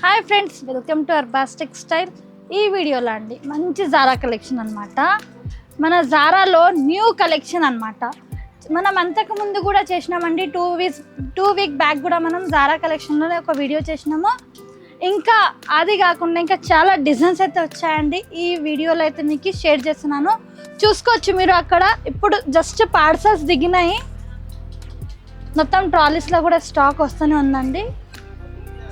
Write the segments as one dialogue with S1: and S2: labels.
S1: Hi friends, welcome to Arbaz textile. ఈ వీడియోలో అండి మంచి జారా కలెక్షన్ అనమాట. మన జారాలో న్యూ కలెక్షన్ అనమాట. మనం అంతకు ముందు కూడా చేసినామండి. టూ వీక్ బ్యాక్ కూడా మనం జారా కలెక్షన్లోనే ఒక వీడియో చేసినాము. ఇంకా అది కాకుండా ఇంకా చాలా డిజైన్స్ అయితే వచ్చాయండి. ఈ వీడియోలో అయితే మీకు షేర్ చేస్తున్నాను, చూసుకోవచ్చు మీరు. అక్కడ ఇప్పుడు జస్ట్ పార్సల్స్ దిగినాయి, మొత్తం ట్రాలీస్లో కూడా స్టాక్ వస్తూనే ఉందండి.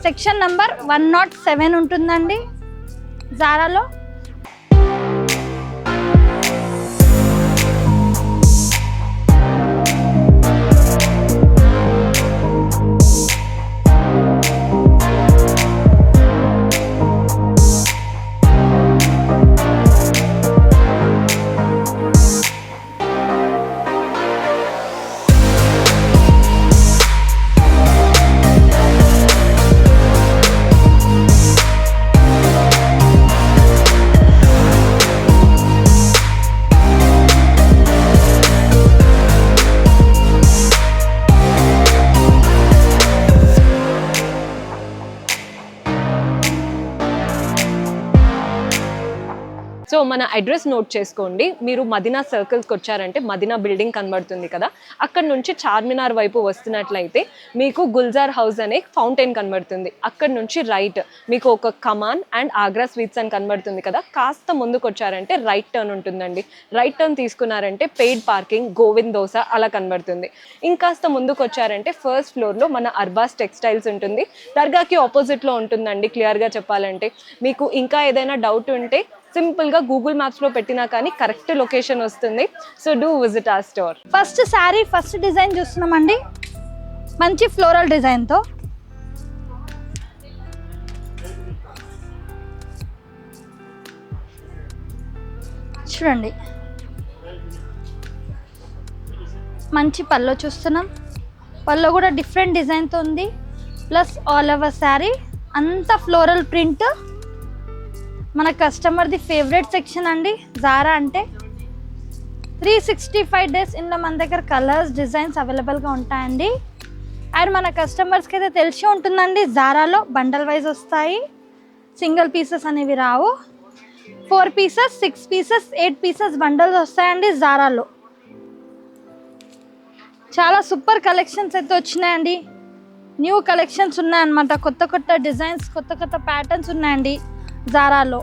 S1: సెక్షన్ నంబర్ 107 ఉంటుందండి జారాలో.
S2: సో మన అడ్రస్ నోట్ చేసుకోండి. మీరు మదీనా సర్కిల్స్కి వచ్చారంటే మదీనా బిల్డింగ్ కనబడుతుంది కదా, అక్కడ నుంచి చార్మినార్ వైపు వస్తున్నట్లయితే మీకు గుల్జార్ హౌస్ అనే ఫౌంటైన్ కనబడుతుంది. అక్కడ నుంచి రైట్ మీకు ఒక కమాన్ అండ్ ఆగ్రా స్వీట్స్ అని కనబడుతుంది కదా, కాస్త ముందుకు వచ్చారంటే రైట్ టర్న్ ఉంటుందండి. రైట్ టర్న్ తీసుకున్నారంటే పెయిడ్ పార్కింగ్, గోవింద్ దోస అలా కనబడుతుంది. ఇంకాస్త ముందుకు వచ్చారంటే ఫస్ట్ ఫ్లోర్లో మన అర్బాస్ టెక్స్టైల్స్ ఉంటుంది. దర్గాకి ఆపోజిట్లో ఉంటుందండి. క్లియర్గా చెప్పాలంటే మీకు ఇంకా ఏదైనా డౌట్ ఉంటే సింపుల్గా గూగుల్ మ్యాప్స్లో పెట్టినా కానీ కరెక్ట్ లొకేషన్ వస్తుంది. So do visit our store.
S1: First sari first design చూస్తున్నామండి, మంచి ఫ్లోరల్ డిజైన్తో. చూడండి, మంచి పల్లో చూస్తున్నాం. పల్లో కూడా డిఫరెంట్ డిజైన్తో ఉంది. ప్లస్ ఆల్ ఓవర్ శారీ అంతా ఫ్లోరల్ ప్రింట్. మన కస్టమర్ది ఫేవరెట్ సెక్షన్ అండి జారా అంటే. 365 డేస్ ఇందులో మన దగ్గర కలర్స్, డిజైన్స్ అవైలబుల్గా ఉంటాయండి. అండ్ మన కస్టమర్స్కి అయితే తెలిసి ఉంటుందండి, జారాలో బండల్ వైజ్ వస్తాయి, సింగిల్ పీసెస్ అనేవి రావు. 4 పీసెస్, 6 పీసెస్, 8 పీసెస్ బండల్స్ వస్తాయండి జారాలో. చాలా సూపర్ కలెక్షన్స్ అయితే వచ్చినాయండి. న్యూ కలెక్షన్స్ ఉన్నాయన్నమాట. కొత్త కొత్త డిజైన్స్, కొత్త కొత్త ప్యాటర్న్స్ ఉన్నాయండి జారాలో.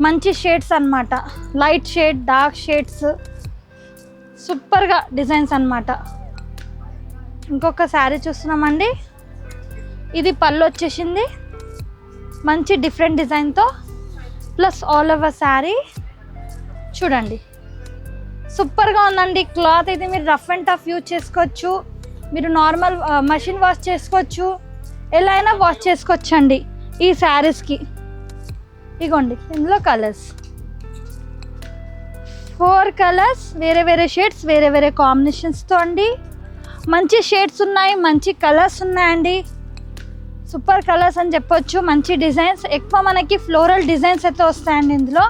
S1: మంచి షేడ్స్ అన్నమాట, లైట్ షేడ్, డార్క్ షేడ్స్, సూపర్గా డిజైన్స్ అన్నమాట. ఇంకొక శారీ చూస్తున్నామండి. ఇది పళ్ళు వచ్చేసింది, మంచి డిఫరెంట్ డిజైన్తో. ప్లస్ ఆల్ ఓవర్ శారీ చూడండి, సూపర్గా ఉందండి. క్లాత్ అయితే మీరు రఫ్ అండ్ టఫ్ యూజ్ చేసుకోవచ్చు, మీరు నార్మల్ మషిన్ వాష్ చేసుకోవచ్చు, ఎలా అయినా వాష్ చేసుకోవచ్చు అండి ఈ శారీస్కి. ఇగోండి, ఇందులో కలర్స్ 4 కలర్స్, వేరే వేరే షేడ్స్, వేరే వేరే కాంబినేషన్స్తో అండి. మంచి షేడ్స్ ఉన్నాయి, మంచి కలర్స్ ఉన్నాయండి. సూపర్ కలర్స్ అని చెప్పొచ్చు. మంచి డిజైన్స్, ఎక్కువ మనకి ఫ్లోరల్ డిజైన్స్ అయితే వస్తాయండి ఇందులో.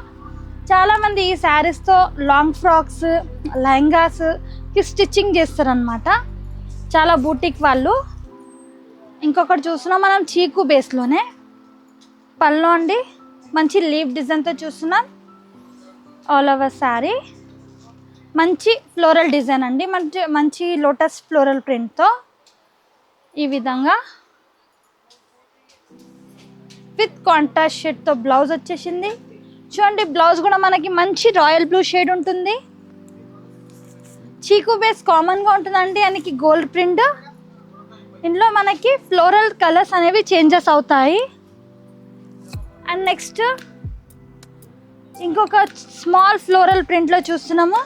S1: చాలామంది ఈ శారీస్తో లాంగ్ ఫ్రాక్స్, లెహంగాస్కి స్టిచ్చింగ్ చేస్తారనమాట, చాలా బూటిక్ వాళ్ళు. ఇంకొకటి చూస్తున్నాం మనం చీకు బేస్లోనే పళ్ళు అండి, మంచి లీవ్ డిజైన్తో చూస్తున్నాం. ఆల్ ఓవర్ శారీ మంచి ఫ్లోరల్ డిజైన్ అండి, మంచి లోటస్ ఫ్లోరల్ ప్రింట్తో ఈ విధంగా విత్ కాంట్రాస్ట్ షేడ్తో బ్లౌజ్ వచ్చేసింది. చూడండి, బ్లౌజ్ కూడా మనకి మంచి రాయల్ బ్లూ షేడ్ ఉంటుంది. చీకు బేస్ కామన్గా ఉంటుందండి, దానికి గోల్డ్ ప్రింట్. ఇందులో మనకి ఫ్లోరల్ కలర్స్ అనేవి చేంజెస్ అవుతాయి. అండ్ నెక్స్ట్ ఇంకొక స్మాల్ ఫ్లోరల్ ప్రింట్లో చూస్తున్నాము.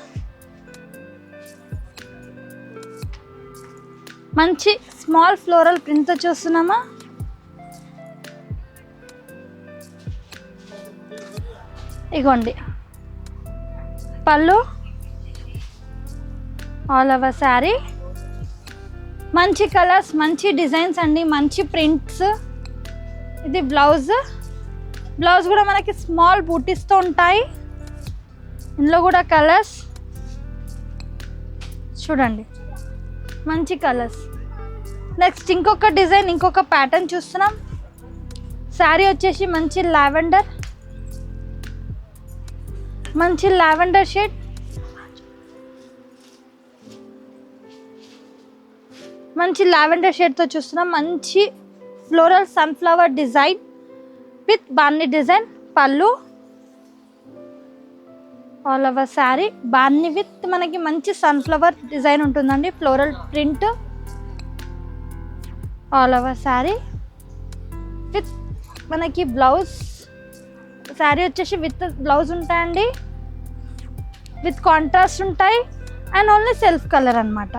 S1: మంచి స్మాల్ ఫ్లోరల్ ప్రింట్తో చూస్తున్నాము. ఇగోండి పళ్ళు, ఆల్ ఓవర్ శారీ మంచి కలర్స్, మంచి డిజైన్స్ అండి, మంచి ప్రింట్స్. ఇది బ్లౌజ్ కూడా మనకి స్మాల్ బూటీస్తో ఉంటాయి. ఇందులో కూడా కలర్స్ చూడండి, మంచి కలర్స్. నెక్స్ట్ ఇంకొక డిజైన్, ఇంకొక ప్యాటర్న్ చూస్తున్నాం. శారీ వచ్చేసి మంచి లావెండర్ షేడ్, మంచి లావెండర్ షేడ్తో చూస్తున్నాం. మంచి ఫ్లోరల్ సన్ఫ్లవర్ డిజైన్ విత్ బాన్ని డిజైన్. పళ్ళు ఆల్ ఓవర్ శారీ బాన్ని విత్ మనకి మంచి సన్ఫ్లవర్ డిజైన్ ఉంటుందండి. Floral print all over sari with మనకి బ్లౌజ్. శారీ వచ్చేసి విత్ బ్లౌజ్ ఉంటాయండి, విత్ కాంట్రాస్ట్ ఉంటాయి అండ్ ఓన్లీ సెల్ఫ్ కలర్ అన్నమాట.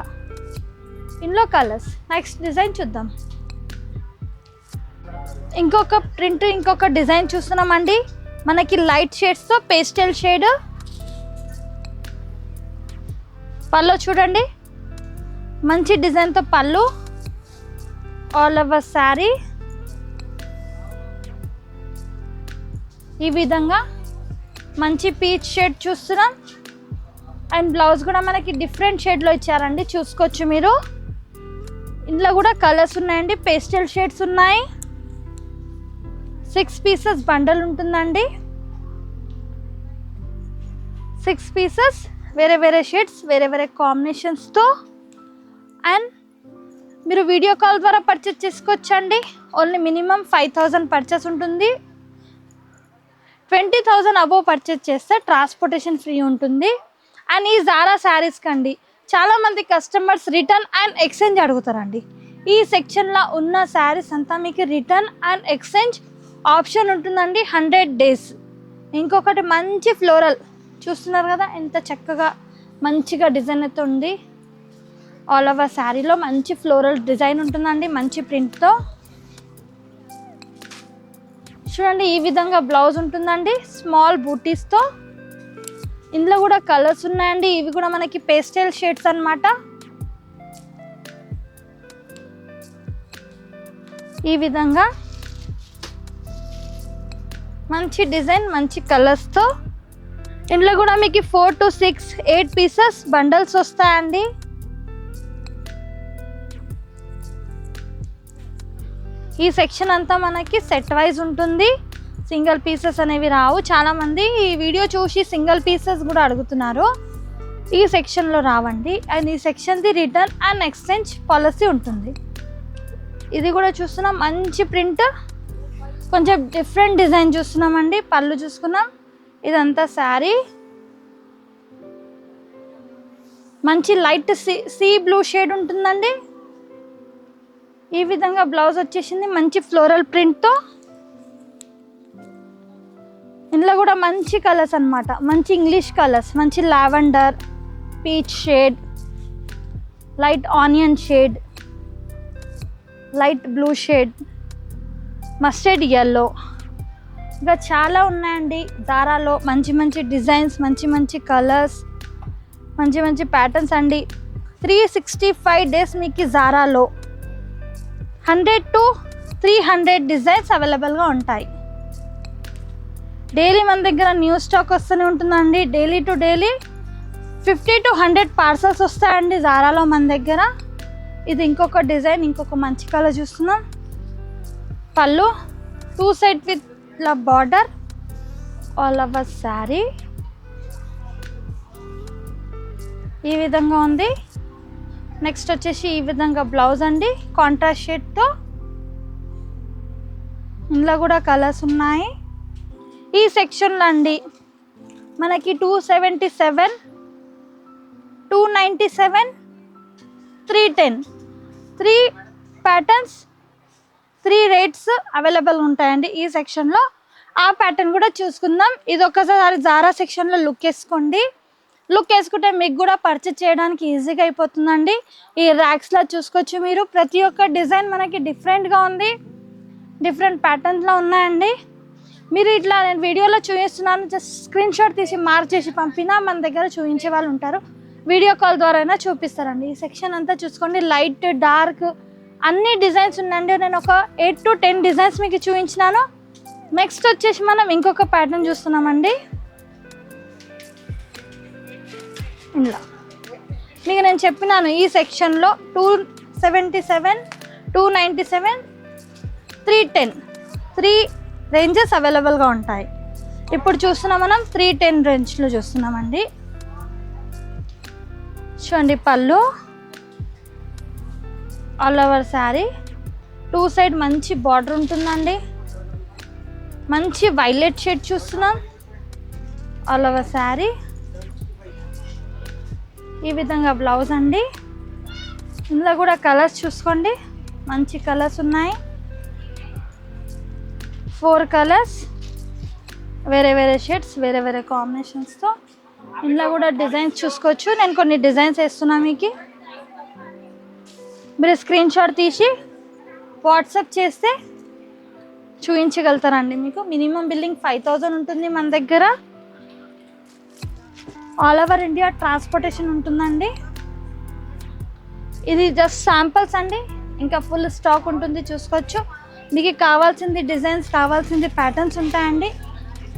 S1: ఇందులో కలర్స్. నెక్స్ట్ డిజైన్ చూద్దాం. ఇంకొక ప్రింట్, ఇంకొక డిజైన్ చూస్తున్నామండి. మనకి లైట్ షేడ్స్తో పేస్టల్ షేడ్. పళ్ళు చూడండి, మంచి డిజైన్తో పళ్ళు ఆల్ ఓవర్ శారీ. ఈ విధంగా మంచి పీచ్ షేడ్ చూస్తున్నాం అండ్ బ్లౌజ్ కూడా మనకి డిఫరెంట్ షేడ్లో ఇచ్చారండి, చూసుకోవచ్చు మీరు. ఇందులో కూడా కలర్స్ ఉన్నాయండి, పేస్టల్ షేడ్స్ ఉన్నాయి. 6 పీసెస్ బండల్ ఉంటుందండి. 6 పీసెస్ వేరే వేరే షేడ్స్, వేరే వేరే కాంబినేషన్స్తో. అండ్ మీరు వీడియో కాల్ ద్వారా పర్చేస్ చేసుకోవచ్చండి. ఓన్లీ మినిమం 5000 పర్చేస్ ఉంటుంది. 20,000 అబోవ్ పర్చేస్ చేస్తే ట్రాన్స్పోర్టేషన్ ఫ్రీ ఉంటుంది. అండ్ ఈ జారా శారీస్ కండి చాలామంది కస్టమర్స్ రిటర్న్ అండ్ ఎక్స్చేంజ్ అడుగుతారండి. ఈ సెక్షన్లో ఉన్న శారీస్ అంతా మీకు రిటర్న్ అండ్ ఎక్స్చేంజ్ ఆప్షన్ ఉంటుందండి 100 days. ఇంకొకటి మంచి ఫ్లోరల్ చూస్తున్నారు కదా, ఎంత చక్కగా మంచిగా డిజైన్ అయితే ఉంది. ఆల్ ఓవర్ శారీలో మంచి ఫ్లోరల్ డిజైన్ ఉంటుందండి, మంచి ప్రింట్తో. చూడండి ఈ విధంగా బ్లౌజ్ ఉంటుందండి, స్మాల్ బూటీస్తో. ఇందులో కూడా కలర్స్ ఉన్నాయండి, ఇవి కూడా మనకి పేస్టల్ షేడ్స్ అన్నమాట. ఈ విధంగా మంచి డిజైన్, మంచి కలర్స్తో. ఇందులో కూడా మీకు 4 to 6, 8 పీసెస్ బండల్స్ వస్తాయండి. ఈ సెక్షన్ అంతా మనకి సెట్ వైజ్ ఉంటుంది, సింగిల్ పీసెస్ అనేవి రావు. చాలామంది ఈ వీడియో చూసి సింగిల్ పీసెస్ కూడా అడుగుతున్నారు. ఈ సెక్షన్లో రావండి. అండ్ ఈ సెక్షన్ది రిటర్న్ అండ్ ఎక్స్చేంజ్ పాలసీ ఉంటుంది. ఇది కూడా చూస్తున్నాం, మంచి ప్రింట్, కొంచెం డిఫరెంట్ డిజైన్ చూస్తున్నామండి. పళ్ళు చూసుకున్నాం. ఇదంతా శారీ మంచి లైట్ సీ బ్లూ షేడ్ ఉంటుందండి. ఈ విధంగా బ్లౌజ్ వచ్చేసింది మంచి ఫ్లోరల్ ప్రింట్తో. ఇందులో కూడా మంచి కలర్స్ అన్నమాట, మంచి ఇంగ్లీష్ కలర్స్, మంచి lavender, peach shade, light onion shade, light blue shade, mustard yellow, ఇంకా చాలా ఉన్నాయండి జారాలో. మంచి మంచి డిజైన్స్, మంచి మంచి కలర్స్, మంచి మంచి ప్యాటర్న్స్ అండి. 365 days మీకు జారాలో 100 to 300 డిజైన్స్ అవైలబుల్గా ఉంటాయి. డైలీ మన దగ్గర న్యూ స్టాక్ వస్తూనే ఉంటుందండి. Daily to daily 50 to 100 parcels వస్తాయండి జారాలో మన దగ్గర. ఇది ఇంకొక డిజైన్, ఇంకొక మంచి కలర్ చూస్తున్నాం. పళ్ళు 2 side with border all over sari ఈ విధంగా ఉంది. నెక్స్ట్ వచ్చేసి ఈ విధంగా బ్లౌజ్ అండి, కాంట్రాస్ట్ షేడ్తో. ఇందులో కూడా కలర్స్ ఉన్నాయి. ఈ సెక్షన్లో అండి మనకి 277, 297, 310, 3 ప్యాటర్న్స్, 3 రేట్స్ అవైలబుల్ ఉంటాయండి ఈ సెక్షన్లో. ఆ ప్యాటర్న్ కూడా చూసుకుందాం. ఇది ఒక్కసారి జారా సెక్షన్లో లుక్ వేసుకోండి. లుక్ వేసుకుంటే మీకు కూడా పర్చేజ్ చేయడానికి ఈజీగా అయిపోతుందండి. ఈ ర్యాక్స్లో చూసుకోవచ్చు మీరు. ప్రతి ఒక్క డిజైన్ మనకి డిఫరెంట్గా ఉంది, డిఫరెంట్ ప్యాటర్న్స్లో ఉన్నాయండి. మీరు ఇట్లా నేను వీడియోలో చూపిస్తున్నాను, జస్ట్ స్క్రీన్ షాట్ తీసి మార్క్ చేసి పంపినా మన దగ్గర చూపించే వాళ్ళు ఉంటారు. వీడియో కాల్ ద్వారా అయినా చూపిస్తారండి. ఈ సెక్షన్ అంతా చూసుకోండి, లైట్ డార్క్ అన్ని డిజైన్స్ ఉన్నాయండి. నేను ఒక 8 to 10 డిజైన్స్ మీకు చూపించినాను. నెక్స్ట్ వచ్చేసి మనం ఇంకొక ప్యాటర్న్ చూస్తున్నామండి. ఇలా మీకు నేను చెప్పినాను ఈ సెక్షన్లో 277, 297, 310, 3 రేంజెస్ అవైలబుల్గా ఉంటాయి. ఇప్పుడు చూస్తున్నాం మనం 310 రేంజ్లో చూస్తున్నామండి. చూడండి పళ్ళు, ఆల్ ఓవర్ శారీ, 2 సైడ్ మంచి బార్డర్ ఉంటుందండి. మంచి వైలెట్ షేడ్ చూస్తున్నాం, ఆల్ ఓవర్ శారీ. ఈ విధంగా బ్లౌజ్ అండి. ఇందులో కూడా కలర్స్ చూసుకోండి, మంచి కలర్స్ ఉన్నాయి. 4 కలర్స్, వేరే వేరే షేడ్స్, వేరే వేరే కాంబినేషన్స్తో. ఇందులో కూడా డిజైన్స్ చూసుకోవచ్చు. నేను కొన్ని డిజైన్స్ వేస్తున్నా మీకు. మీరు స్క్రీన్ షాట్ తీసి వాట్సాప్ చేస్తే చూపించగలుగుతారండి. మీకు మినిమం బిల్లింగ్ 5000 ఉంటుంది మన దగ్గర. ఆల్ ఓవర్ ఇండియా ట్రాన్స్పోర్టేషన్ ఉంటుందండి. ఇది జస్ట్ శాంపిల్స్ అండి, ఇంకా ఫుల్ స్టాక్ ఉంటుంది చూసుకోవచ్చు. మీకు కావాల్సింది డిజైన్స్, కావాల్సింది ప్యాటర్న్స్ ఉంటాయండి.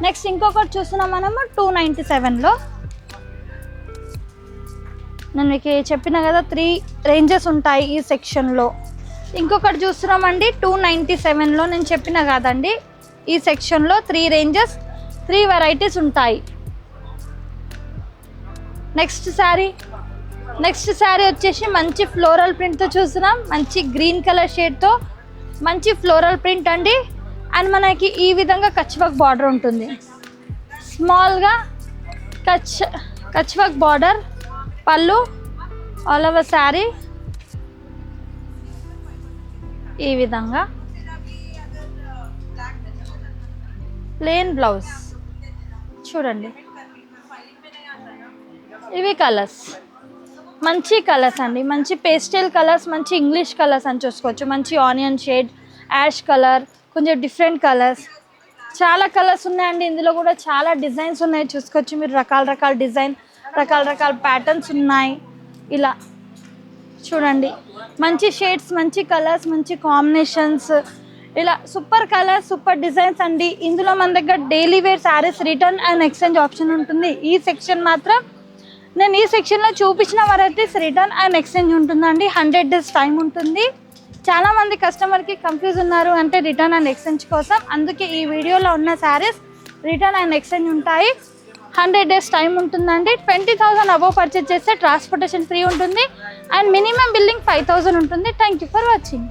S1: నెక్స్ట్ ఇంకొకటి చూస్తున్నాం మనము 297లో. నేను మీకు చెప్పిన కదా 3 రేంజెస్ ఉంటాయి ఈ సెక్షన్లో. ఇంకొకటి చూస్తున్నామండి 297లో. నేను చెప్పిన కాదండి, ఈ సెక్షన్లో 3 రేంజెస్, 3 వెరైటీస్ ఉంటాయి. నెక్స్ట్ శారీ వచ్చేసి మంచి ఫ్లోరల్ ప్రింట్తో చూస్తున్నాం. మంచి గ్రీన్ కలర్ షేడ్తో మంచి ఫ్లోరల్ ప్రింట్ అండి. అండ్ మనకి ఈ విధంగా కచ్ వర్క్ బార్డర్ ఉంటుంది. స్మాల్గా కచ్ వర్క్ బార్డర్, పళ్ళు, ఆల్ ఓవర్ శారీ ఈ విధంగా, ప్లెయిన్ బ్లౌజ్. చూడండి ఇవి కలర్స్, మంచి కలర్స్ అండి, మంచి పేస్టల్ కలర్స్, మంచి ఇంగ్లీష్ కలర్స్ అని చూసుకోవచ్చు. మంచి ఆనియన్ షేడ్, యాష్ కలర్, కొంచెం డిఫరెంట్ కలర్స్, చాలా కలర్స్ ఉన్నాయండి. ఇందులో కూడా చాలా డిజైన్స్ ఉన్నాయి చూసుకోవచ్చు మీరు. రకాల డిజైన్, రకాల ప్యాటర్న్స్ ఉన్నాయి. ఇలా చూడండి, మంచి షేడ్స్, మంచి కలర్స్, మంచి కాంబినేషన్స్, ఇలా సూపర్ కలర్స్, సూపర్ డిజైన్స్ అండి. ఇందులో మన దగ్గర daily wear saris return and exchange option ఉంటుంది. ఈ సెక్షన్ మాత్రం, నేను ఈ సెక్షన్లో చూపించిన వెరైటీస్ రిటర్న్ అండ్ ఎక్స్చేంజ్ ఉంటుందండి. 100 days టైం ఉంటుంది. చాలామంది కస్టమర్కి కన్ఫ్యూజ్ ఉన్నారు అంటే రిటర్న్ అండ్ ఎక్స్చేంజ్ కోసం. అందుకే ఈ వీడియోలో ఉన్న శారీస్ రిటర్న్ అండ్ ఎక్స్చేంజ్ ఉంటాయి. 100 days టైం ఉంటుందండి. 20,000 అబోవ్ పర్చేజ్ చేస్తే ట్రాన్స్పోర్టేషన్ ఫ్రీ ఉంటుంది. అండ్ మినిమం బిల్లింగ్ 5000 ఉంటుంది. Thank you for watching.